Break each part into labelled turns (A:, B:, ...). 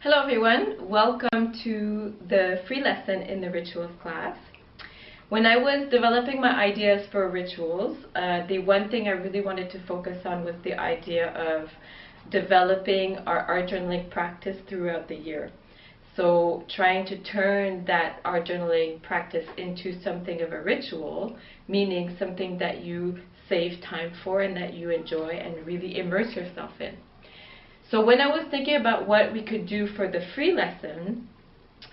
A: Hello everyone, welcome to the free lesson in the rituals class. When I was developing my ideas for rituals, the one thing I really wanted to focus on was the idea of developing our art journaling practice throughout the year. So trying to turn that art journaling practice into something of a ritual, meaning something that you save time for and that you enjoy and really immerse yourself in. So when I was thinking about what we could do for the free lesson,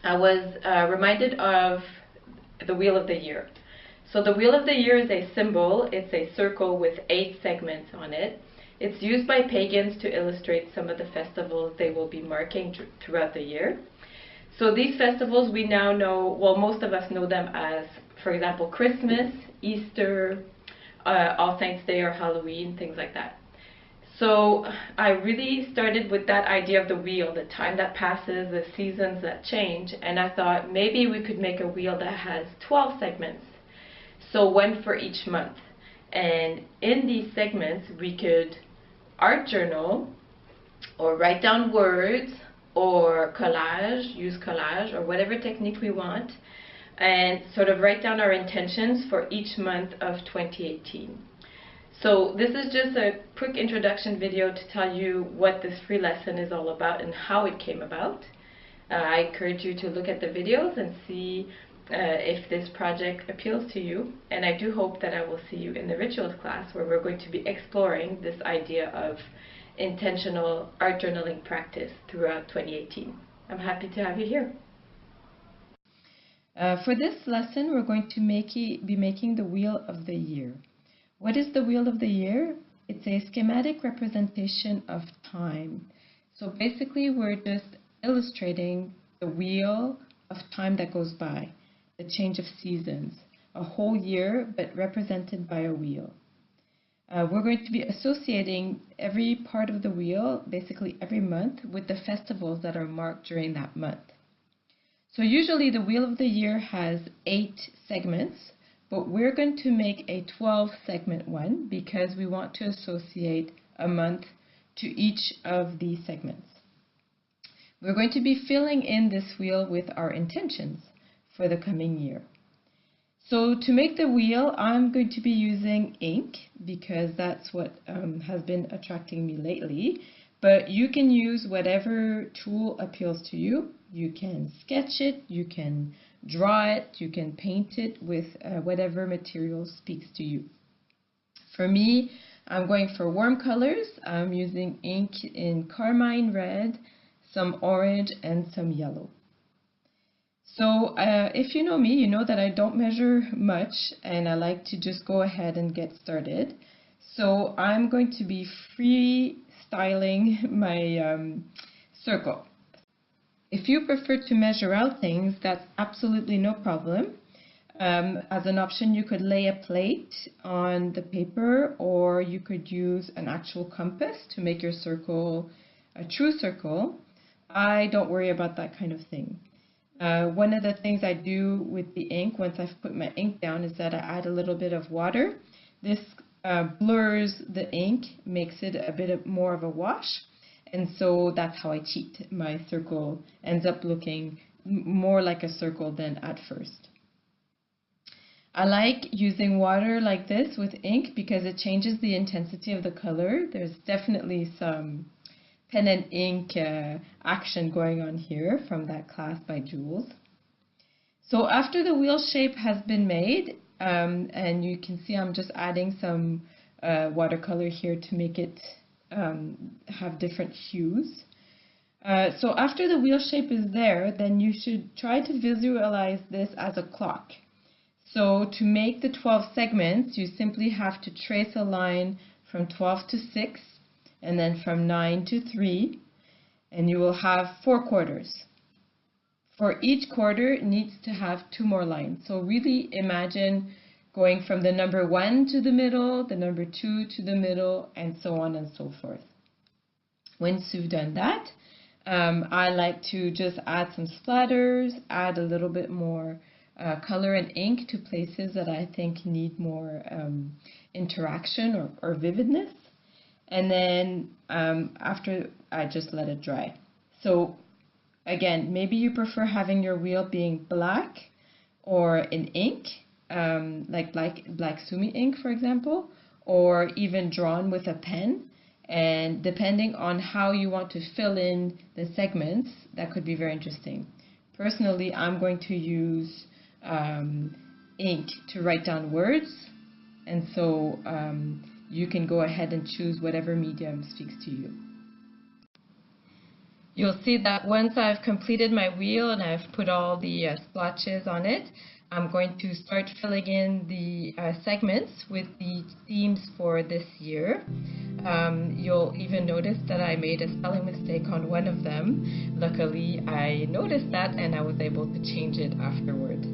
A: I was reminded of the Wheel of the Year. So the Wheel of the Year is a symbol. It's a circle with 8 segments on it. It's used by pagans to illustrate some of the festivals they will be marking throughout the year. So these festivals we now know, well, most of us know them as, for example, Christmas, Easter, All Saints' Day or Halloween, things like that. So I really started with that idea of the wheel, the time that passes, the seasons that change, and I thought maybe we could make a wheel that has 12 segments, so one for each month. And in these segments we could art journal or write down words or use collage or whatever technique we want, and sort of write down our intentions for each month of 2018. So this is just a quick introduction video to tell you what this free lesson is all about and how it came about. I encourage you to look at the videos and see if this project appeals to you, and I do hope that I will see you in the rituals class where we're going to be exploring this idea of intentional art journaling practice throughout 2018. I'm happy to have you here. For this lesson we're going to be making the Wheel of the Year. What is the Wheel of the Year? It's a schematic representation of time. So basically we're just illustrating the wheel of time that goes by, the change of seasons, a whole year but represented by a wheel. We're going to be associating every part of the wheel, basically every month, with the festivals that are marked during that month. So usually the Wheel of the Year has 8 segments, but we're going to make a 12 segment one because we want to associate a month to each of these segments. We're going to be filling in this wheel with our intentions for the coming year. So to make the wheel, I'm going to be using ink because that's what has been attracting me lately. But you can use whatever tool appeals to you. You can sketch it, you can draw it, you can paint it with whatever material speaks to you. For me, I'm going for warm colors. I'm using ink in carmine red, some orange, and some yellow. So if you know me, you know that I don't measure much and I like to just go ahead and get started. So I'm going to be freestyling my circle. If you prefer to measure out things, that's absolutely no problem. As an option, you could lay a plate on the paper, or you could use an actual compass to make your circle a true circle. I don't worry about that kind of thing. One of the things I do with the ink, once I've put my ink down, is that I add a little bit of water. This blurs the ink, makes it a bit more of a wash. And so that's how I cheat. My circle ends up looking more like a circle than at first. I like using water like this with ink because it changes the intensity of the color. There's definitely some pen and ink action going on here from that class by Jules. So after the wheel shape has been made, and you can see I'm just adding some watercolor here to make it have different hues. So after the wheel shape is there, then you should try to visualize this as a clock. So to make the 12 segments, you simply have to trace a line from 12 to 6, and then from 9 to 3, and you will have 4 quarters. For each quarter, it needs to have 2 more lines. So really imagine going from the number 1 to the middle, the number 2 to the middle, and so on and so forth. Once you've done that, I like to just add some splatters, add a little bit more color and ink to places that I think need more interaction or vividness. And then after, I just let it dry. So Again, maybe you prefer having your wheel being black or in ink, like black sumi ink, for example, or even drawn with a pen. And depending on how you want to fill in the segments, that could be very interesting. Personally, I'm going to use ink to write down words, and so you can go ahead and choose whatever medium speaks to you. You'll see that once I've completed my wheel and I've put all the splotches on it, I'm going to start filling in the segments with the themes for this year. You'll even notice that I made a spelling mistake on one of them. Luckily, I noticed that and I was able to change it afterward.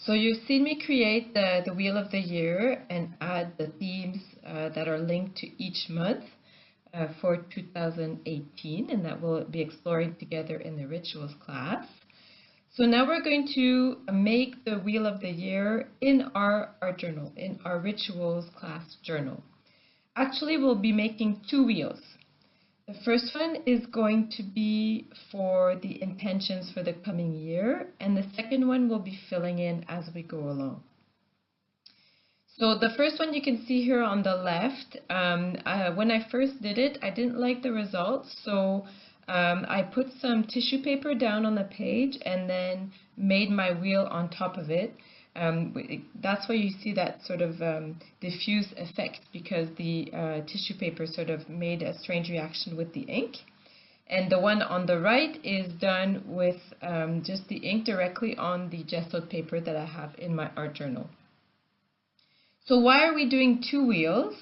A: So you've seen me create the Wheel of the Year and add the themes that are linked to each month for 2018, and that we'll be exploring together in the rituals class. So now we're going to make the Wheel of the Year in our art journal, in our rituals class journal. Actually, we'll be making two wheels. The first one is going to be for the intentions for the coming year, and the second one will be filling in as we go along. So the first one you can see here on the left, when I first did it, I didn't like the results, so I put some tissue paper down on the page and then made my wheel on top of it. That's why you see that sort of diffuse effect, because the tissue paper sort of made a strange reaction with the ink. And the one on the right is done with just the ink directly on the gessoed paper that I have in my art journal. So why are we doing two wheels?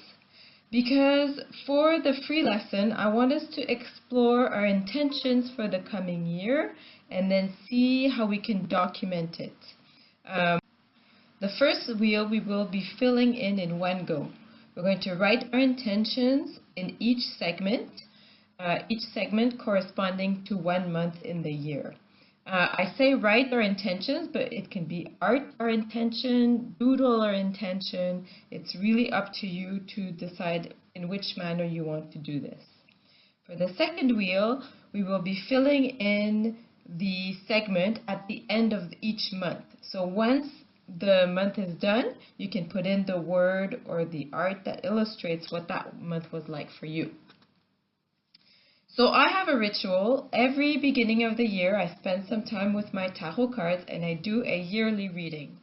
A: Because for the free lesson, I want us to explore our intentions for the coming year and then see how we can document it. The first wheel we will be filling in one go. We're going to write our intentions in each segment corresponding to 1 month in the year. I say write our intentions, but it can be art our intention, doodle our intention. It's really up to you to decide in which manner you want to do this. For the second wheel, we will be filling in the segment at the end of each month. So once the month is done, you can put in the word or the art that illustrates what that month was like for you. So I have a ritual. Every beginning of the year, I spend some time with my tarot cards and I do a yearly reading.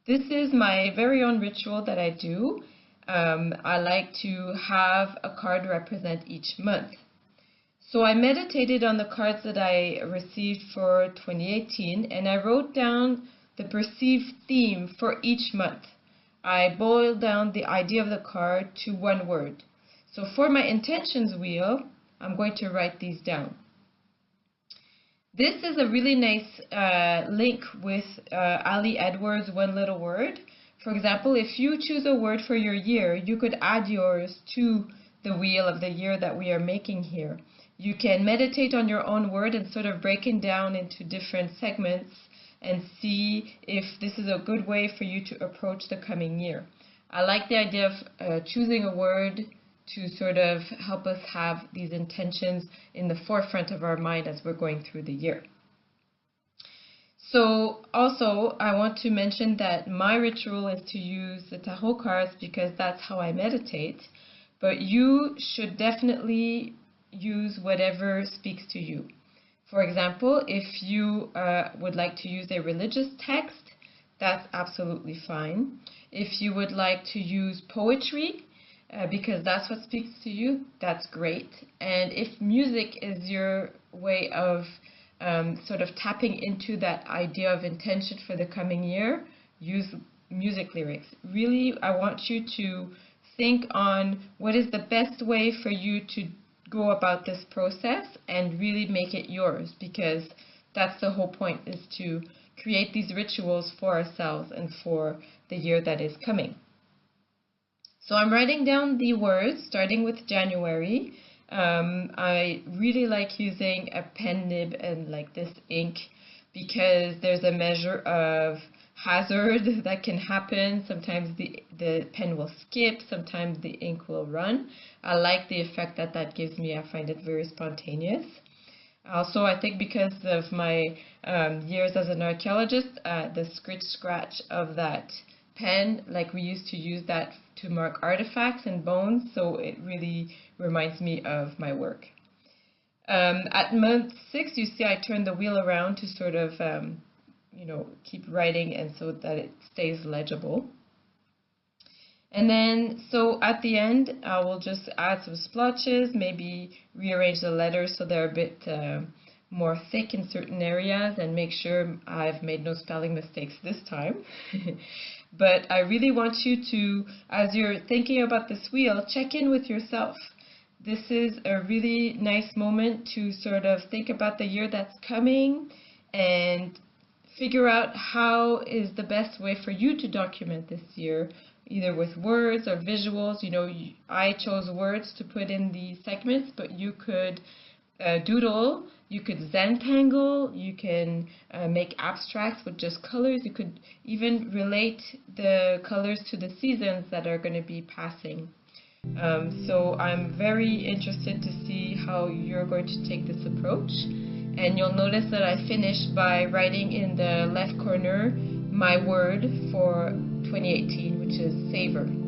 A: This is my very own ritual that I do. I like to have a card represent each month. So I meditated on the cards that I received for 2018 and I wrote down the perceived theme for each month. I boiled down the idea of the card to one word. So for my intentions wheel, I'm going to write these down. This is a really nice link with Ali Edwards' One Little Word. For example, if you choose a word for your year, you could add yours to the wheel of the year that we are making here. You can meditate on your own word and sort of break it down into different segments and see if this is a good way for you to approach the coming year. I like the idea of choosing a word to sort of help us have these intentions in the forefront of our mind as we're going through the year. So also, I want to mention that my ritual is to use the tarot cards because that's how I meditate, but you should definitely use whatever speaks to you. For example, if you would like to use a religious text, that's absolutely fine. If you would like to use poetry, because that's what speaks to you, that's great. And if music is your way of sort of tapping into that idea of intention for the coming year, use music lyrics. Really, I want you to think on what is the best way for you to go about this process and really make it yours, because that's the whole point, is to create these rituals for ourselves and for the year that is coming. So I'm writing down the words starting with January. I really like using a pen nib and like this ink because there's a measure of hazard that can happen. Sometimes the pen will skip, sometimes the ink will run. I like the effect that that gives me. I find it very spontaneous. Also, I think because of my years as an archaeologist, the scratch of that pen, like we used to use that to mark artifacts and bones, so it really reminds me of my work. At month 6, you see I turned the wheel around to sort of keep writing and so that it stays legible. And then, so at the end, I will just add some splotches, maybe rearrange the letters so they're a bit more thick in certain areas and make sure I've made no spelling mistakes this time. But I really want you to, as you're thinking about this wheel, check in with yourself. This is a really nice moment to sort of think about the year that's coming and figure out how is the best way for you to document this year, either with words or visuals. I chose words to put in the segments, but you could doodle, you could Zentangle, you can make abstracts with just colors. You could even relate the colors to the seasons that are going to be passing. So I'm very interested to see how you're going to take this approach. And you'll notice that I finished by writing in the left corner my word for 2018, which is savor.